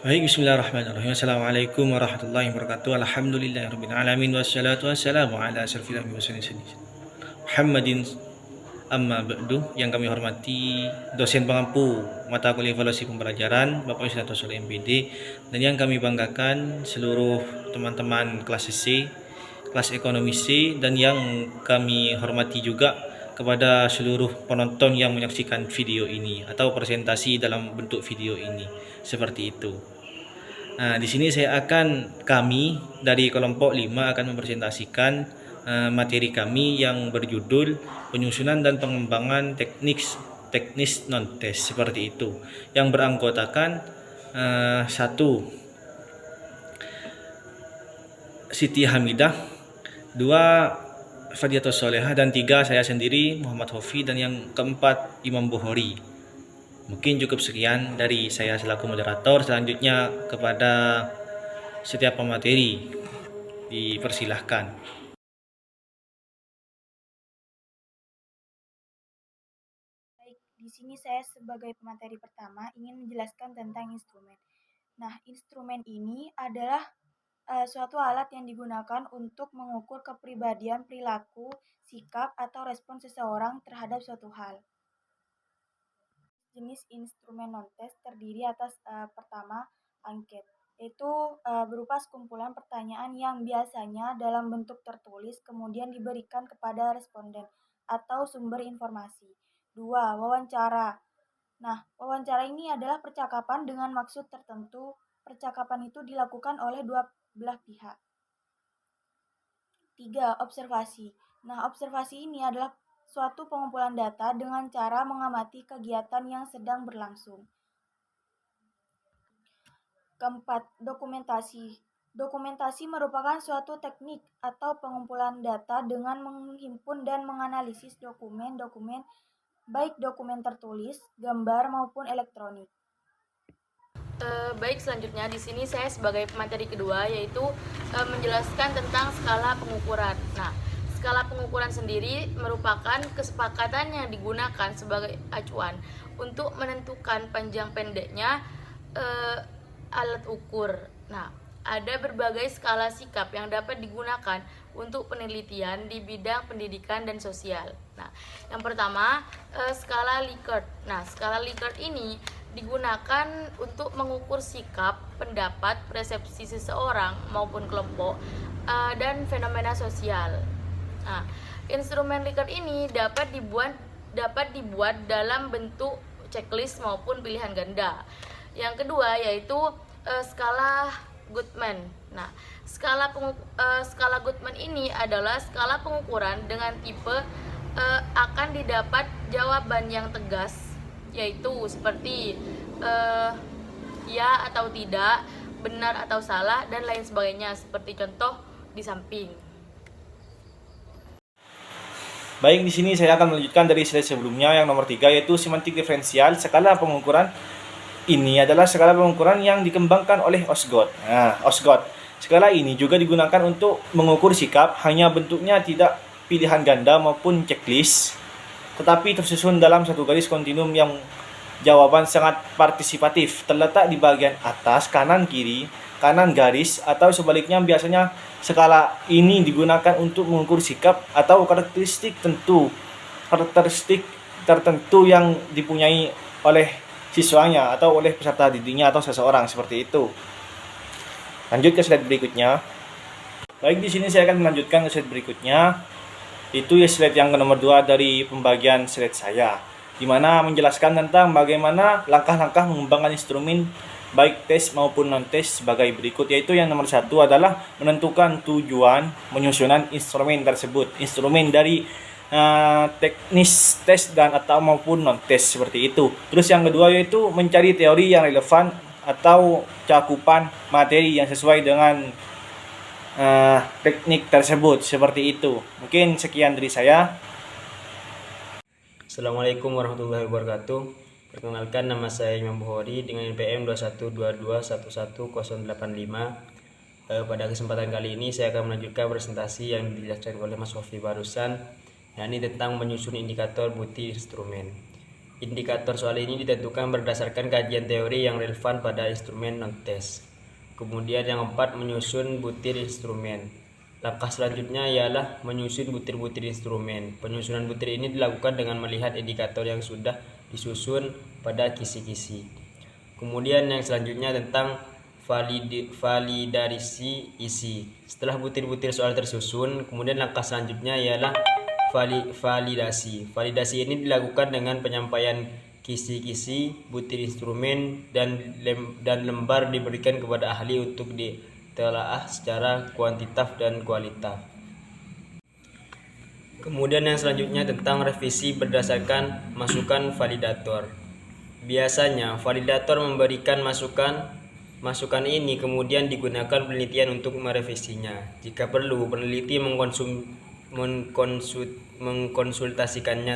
Baik, bismillahirrahmanirrahim. Assalamualaikum warahmatullahi wabarakatuh. Alhamdulillahirabbil alamin wassalatu wassalamu ala asyrofil anbiya'i wassalamu Muhammadin amma ba'du. Yang kami hormati dosen pengampu mata kuliah evaluasi pembelajaran Bapak Yusnanto Soleh MPD, dan yang kami banggakan seluruh teman-teman kelas C, kelas ekonomi C, dan yang kami hormati juga kepada seluruh penonton yang menyaksikan video ini atau presentasi dalam bentuk video ini, seperti itu. Nah, di sini kami dari kelompok 5 akan mempresentasikan materi kami yang berjudul penyusunan dan pengembangan teknis non-tes, seperti itu, yang beranggotakan 1 Siti Hamidah, 2 Fadiatus Solehah, dan 3 saya sendiri Muhammad Hofi, dan yang keempat Imam Bukhari. Mungkin cukup sekian dari saya selaku moderator. Selanjutnya kepada setiap pemateri dipersilahkan. Baik, di sini saya sebagai pemateri pertama ingin menjelaskan tentang instrumen. Nah, instrumen ini adalah suatu alat yang digunakan untuk mengukur kepribadian, perilaku, sikap, atau respon seseorang terhadap suatu hal. Jenis instrumen non-tes terdiri atas pertama, angket, yaitu berupa sekumpulan pertanyaan yang biasanya dalam bentuk tertulis kemudian diberikan kepada responden atau sumber informasi. 2. Wawancara. Nah, wawancara ini adalah percakapan dengan maksud tertentu. Percakapan itu dilakukan oleh dua belah pihak. 3. Observasi. Nah, observasi ini adalah suatu pengumpulan data dengan cara mengamati kegiatan yang sedang berlangsung. Keempat, dokumentasi. Dokumentasi merupakan suatu teknik atau pengumpulan data dengan menghimpun dan menganalisis dokumen-dokumen, baik dokumen tertulis, gambar maupun elektronik. Baik, selanjutnya di sini saya sebagai pemateri kedua yaitu menjelaskan tentang skala pengukuran. Nah, skala pengukuran sendiri merupakan kesepakatan yang digunakan sebagai acuan untuk menentukan panjang pendeknya alat ukur. Nah, ada berbagai skala sikap yang dapat digunakan untuk penelitian di bidang pendidikan dan sosial. Nah, yang pertama skala Likert. Nah, skala Likert ini digunakan untuk mengukur sikap, pendapat, persepsi seseorang maupun kelompok dan fenomena sosial. Nah, instrumen Likert ini dapat dibuat dalam bentuk checklist maupun pilihan ganda. Yang kedua yaitu skala Goodman. Nah, skala Goodman ini adalah skala pengukuran dengan tipe akan didapat jawaban yang tegas, yaitu seperti ya atau tidak, benar atau salah, dan lain sebagainya, seperti contoh di samping. Baik, di sini saya akan melanjutkan dari slide sebelumnya yang nomor 3, yaitu semantik diferensial. Skala pengukuran ini adalah skala pengukuran yang dikembangkan oleh Osgood. Nah, Osgood. Skala ini juga digunakan untuk mengukur sikap, hanya bentuknya tidak pilihan ganda maupun checklist, tetapi tersusun dalam satu garis kontinum yang jawaban sangat partisipatif, terletak di bagian atas, kanan kiri, kanan garis, atau sebaliknya. Biasanya skala ini digunakan untuk mengukur sikap atau karakteristik tertentu yang dipunyai oleh siswanya atau oleh peserta didiknya atau seseorang, seperti itu. Lanjut ke slide berikutnya. Baik, di sini saya akan melanjutkan ke slide berikutnya. Itu ya slide yang nomor 2 dari pembagian slide saya, di mana menjelaskan tentang bagaimana langkah-langkah mengembangkan instrumen baik tes maupun non-tes sebagai berikut, yaitu yang nomor 1 adalah menentukan tujuan penyusunan instrumen tersebut. Instrumen dari teknis tes dan atau maupun non-tes, seperti itu. Terus yang kedua yaitu mencari teori yang relevan atau cakupan materi yang sesuai dengan teknik tersebut, seperti itu. Mungkin sekian dari saya. Assalamualaikum warahmatullahi wabarakatuh. Perkenalkan, nama saya Imam Bukhari dengan NPM 212211085. Pada kesempatan kali ini saya akan melanjutkan presentasi yang dijelaskan oleh Mas Sofi barusan, yakni tentang menyusun indikator butuh instrumen. Indikator soal ini ditentukan berdasarkan kajian teori yang relevan pada instrumen non-tes. Kemudian yang keempat, menyusun butir instrumen. Langkah selanjutnya ialah menyusun butir-butir instrumen. Penyusunan butir ini dilakukan dengan melihat indikator yang sudah disusun pada kisi-kisi. Kemudian yang selanjutnya tentang validasi isi. Setelah butir-butir soal tersusun, kemudian langkah selanjutnya ialah validasi. Validasi ini dilakukan dengan penyampaian kisi-kisi, butir instrumen, dan lembar diberikan kepada ahli untuk ditelaah secara kuantitatif dan kualitatif. Kemudian yang selanjutnya tentang revisi berdasarkan masukan validator. Biasanya validator memberikan masukan ini kemudian digunakan penelitian untuk merevisinya. Jika perlu, peneliti mengkonsultasikannya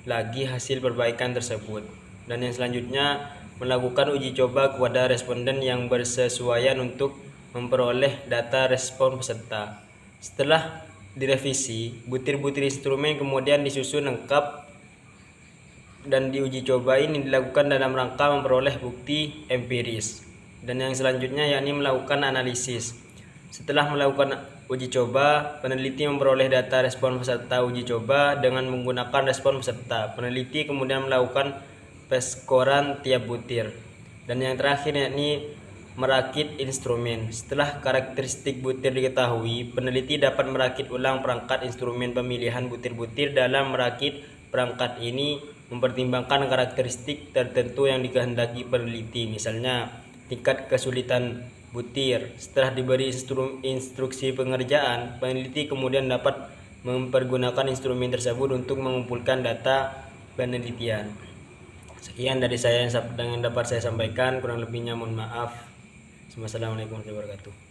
lagi hasil perbaikan tersebut. Dan yang selanjutnya melakukan uji coba kepada responden yang bersesuaian untuk memperoleh data respon peserta. Setelah direvisi, butir-butir instrumen kemudian disusun lengkap dan diuji coba ini dilakukan dalam rangka memperoleh bukti empiris. Dan yang selanjutnya yakni melakukan analisis. Setelah melakukan uji coba, peneliti memperoleh data respon peserta uji coba dengan menggunakan respon peserta. Peneliti kemudian melakukan peskoran tiap butir. Dan yang terakhir yakni merakit instrumen. Setelah karakteristik butir diketahui, peneliti dapat merakit ulang perangkat instrumen pemilihan butir-butir. Dalam merakit perangkat ini mempertimbangkan karakteristik tertentu yang dikehendaki peneliti, misalnya tingkat kesulitan butir. Setelah diberi instruksi pengerjaan, peneliti kemudian dapat mempergunakan instrumen tersebut untuk mengumpulkan data penelitian. Sekian dari saya yang dapat saya sampaikan, kurang lebihnya mohon maaf. Wassalamualaikum warahmatullahi wabarakatuh.